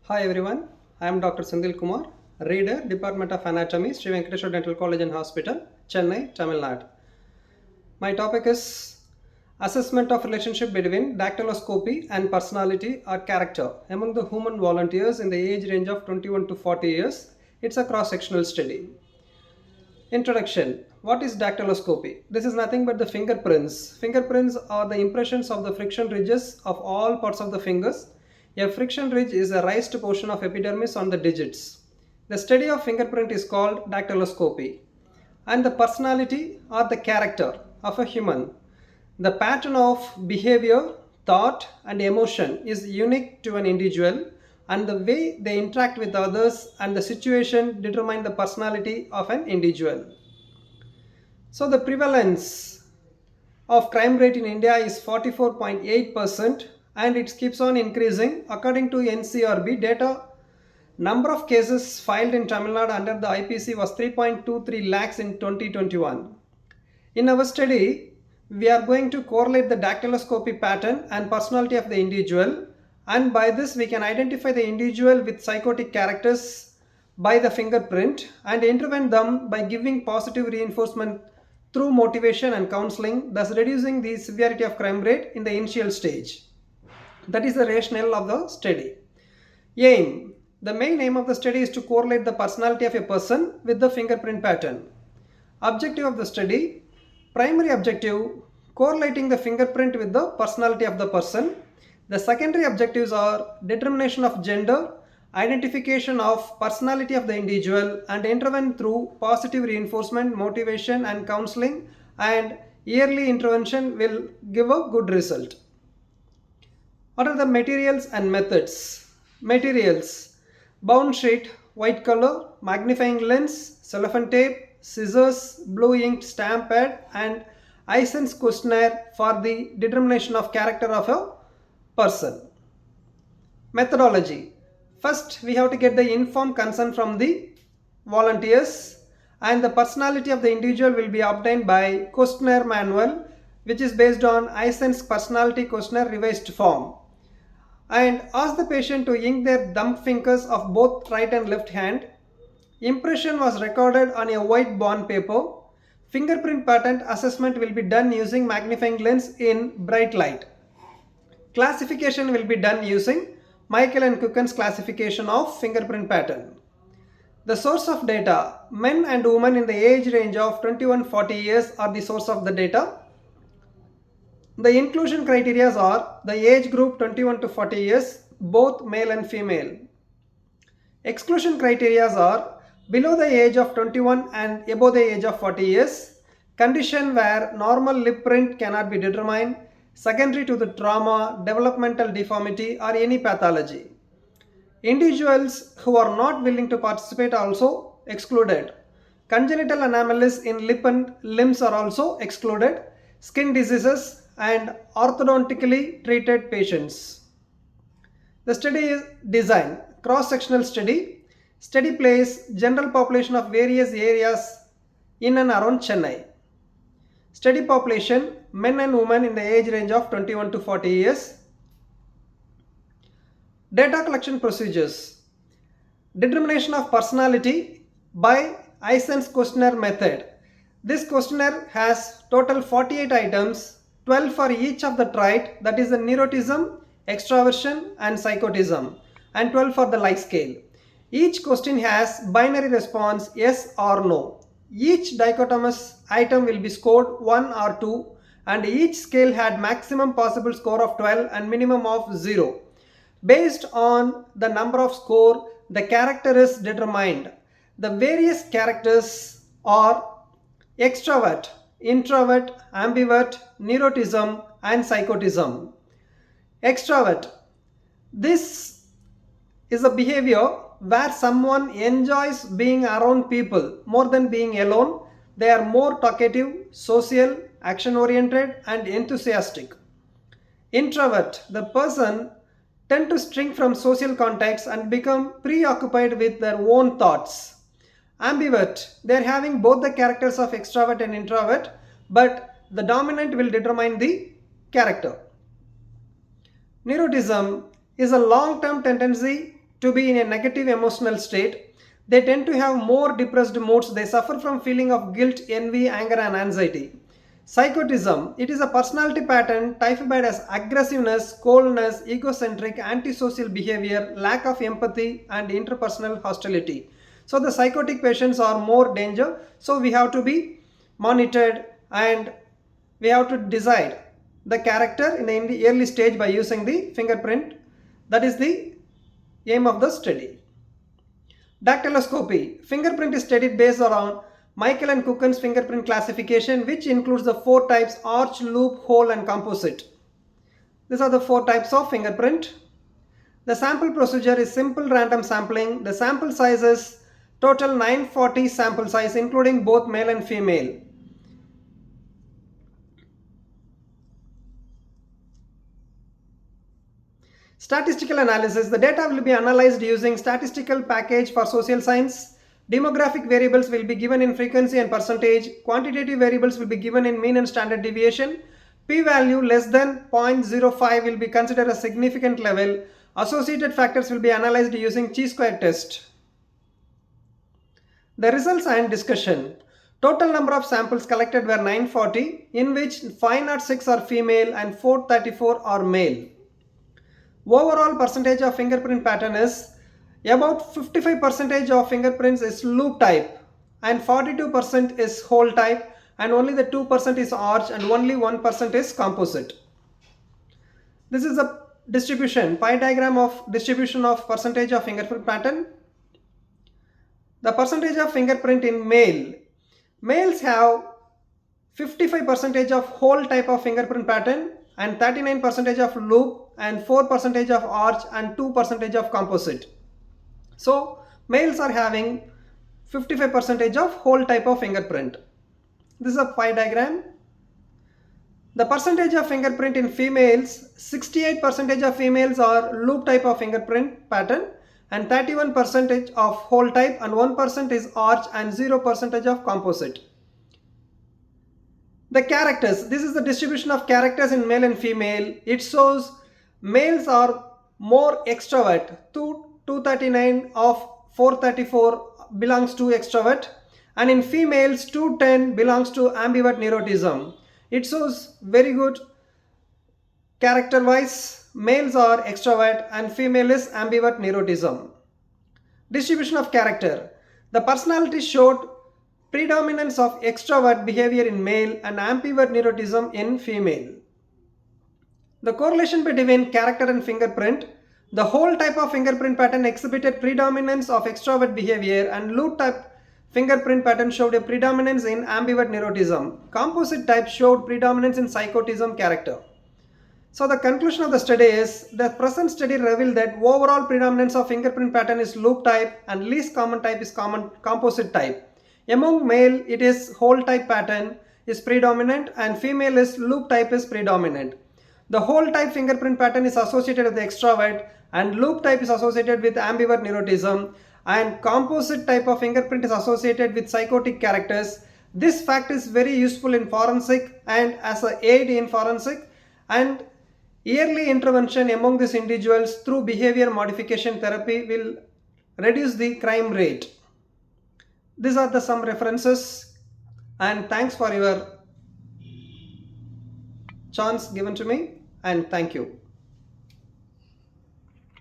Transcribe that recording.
Hi everyone, I am Dr. Senthil Kumar, Reader, Department of Anatomy, Sri Venkateswara Dental College and Hospital, Chennai, Tamil Nadu. My topic is assessment of relationship between dactyloscopy and personality or character among the human volunteers in the age range of 21 to 40 years. It's a cross-sectional study. Introduction. What is dactyloscopy? This is nothing but the fingerprints. Fingerprints are the impressions of the friction ridges of all parts of the fingers. A friction ridge is a raised portion of epidermis on the digits. The study of fingerprint is called dactyloscopy. And the personality or the character of a human. The pattern of behavior, thought, and emotion is unique to an individual, and the way they interact with others and the situation determine the personality of an individual. So, the prevalence of crime rate in India is 44.8% and it keeps on increasing. According to NCRB data, number of cases filed in Tamil Nadu under the IPC was 3.23 lakhs in 2021. In our study, we are going to correlate the dactyloscopy pattern and personality of the individual, and by this we can identify the individual with psychotic characters by the fingerprint and intervene them by giving positive reinforcement through motivation and counseling, thus reducing the severity of crime rate in the initial stage. That is the rationale of the study. Aim. The main aim of the study is to correlate the personality of a person with the fingerprint pattern. Objective of the study. Primary objective, correlating the fingerprint with the personality of the person. The secondary objectives are determination of gender, identification of personality of the individual, and intervene through positive reinforcement, motivation, and counseling, and yearly intervention will give a good result. What are the materials and methods? Materials: bound sheet, white color, magnifying lens, cellophane tape, scissors, blue inked stamp pad, and Eysenck questionnaire for the determination of character of a person. Methodology. First, we have to get the informed consent from the volunteers, and the personality of the individual will be obtained by questionnaire manual, which is based on Eysenck personality questionnaire revised form. And ask the patient to ink their thumb fingers of both right and left hand. Impression was recorded on a white bond paper. Fingerprint pattern assessment will be done using magnifying lens in bright light. Classification will be done using Michael and Cooken's classification of fingerprint pattern. The source of data: men and women in the age range of 21-40 years are the source of the data. The inclusion criteria are the age group 21 to 40 years, both male and female. Exclusion criteria are below the age of 21 and above the age of 40 years, condition where normal lip print cannot be determined, secondary to the trauma, developmental deformity, or any pathology. Individuals who are not willing to participate are also excluded. Congenital anomalies in lip and limbs are also excluded. Skin diseases and orthodontically treated patients. The study is design. Cross-sectional study. Study place general population of various areas in and around Chennai. Study population: men and women in the age range of 21 to 40 years. Data collection procedures. Determination of personality by Eysenck questionnaire method. This questionnaire has total 48 items, 12 for each of the trait, that is the neuroticism, extraversion, and psychotism, and 12 for the like scale. Each question has binary response yes or no. Each dichotomous item will be scored 1 or 2, and each scale had maximum possible score of 12 and minimum of 0. Based on the number of score, the character is determined. The various characters are extrovert, introvert, ambivert, neuroticism, and psychotism. Extrovert. This is a behavior where someone enjoys being around people more than being alone. They are more talkative, social, action oriented, and enthusiastic. Introvert. The person tend to shrink from social contacts and become preoccupied with their own thoughts. Ambivert. They are having both the characters of extrovert and introvert, but the dominant will determine the character. Neuroticism is a long-term tendency to be in a negative emotional state. They tend to have more depressed moods. They suffer from feeling of guilt, envy, anger and anxiety. Psychotism, it is a personality pattern typified as aggressiveness, coldness, egocentric, antisocial behavior, lack of empathy and interpersonal hostility. So the psychotic patients are more danger. So we have to be monitored and we have to decide the character in the early stage by using the fingerprint. That is the aim of the study. Dactyloscopy. Fingerprint is studied based around Michael and Cooken's fingerprint classification, which includes the 4 types: arch, loop, hole and composite. These are the 4 types of fingerprint. The sample procedure is simple random sampling. The sample size is total 940 sample size, including both male and female. Statistical analysis. The data will be analyzed using statistical package for social science. Demographic variables will be given in frequency and percentage. Quantitative variables will be given in mean and standard deviation. P-value less than 0.05 will be considered a significant level. Associated factors will be analyzed using chi-square test. The results and discussion. Total number of samples collected were 940, in which 506 are female and 434 are male. Overall percentage of fingerprint pattern is about 55% of fingerprints is loop type and 42% is hole type, and only the 2% is arch and only 1% is composite. This is a distribution, pie diagram of distribution of percentage of fingerprint pattern. The percentage of fingerprint in male. Males have 55% of hole type of fingerprint pattern and 39% of loop and 4% of arch and 2% of composite. So males are having 55% of hole type of fingerprint. This is a pie diagram. The percentage of fingerprint in females, 68% of females are loop type of fingerprint pattern and 31% of hole type and 1% is arch and 0% of composite. The characters, this is the distribution of characters in male and female. It shows males are more extrovert. 239 of 434 belongs to extrovert, and in females 210 belongs to ambivert neuroticism. It shows very good character wise. Males are extrovert and female is ambivert neuroticism. Distribution of character. The personality showed predominance of extrovert behavior in male and ambivert neuroticism in female. The correlation between character and fingerprint. The whole type of fingerprint pattern exhibited predominance of extrovert behavior and loop type fingerprint pattern showed a predominance in ambivert neuroticism. Composite type showed predominance in psychotism character. So the conclusion of the study is the present study revealed that overall predominance of fingerprint pattern is loop type and least common type is composite type. Among male, it is whole type pattern is predominant and female is loop type is predominant. The whole type fingerprint pattern is associated with extrovert and loop type is associated with ambivert neuroticism, and composite type of fingerprint is associated with psychotic characters. This fact is very useful in forensic and as an aid in forensic, and early intervention among these individuals through behavior modification therapy will reduce the crime rate. These are some references, and thanks for your chance given to me, and thank you.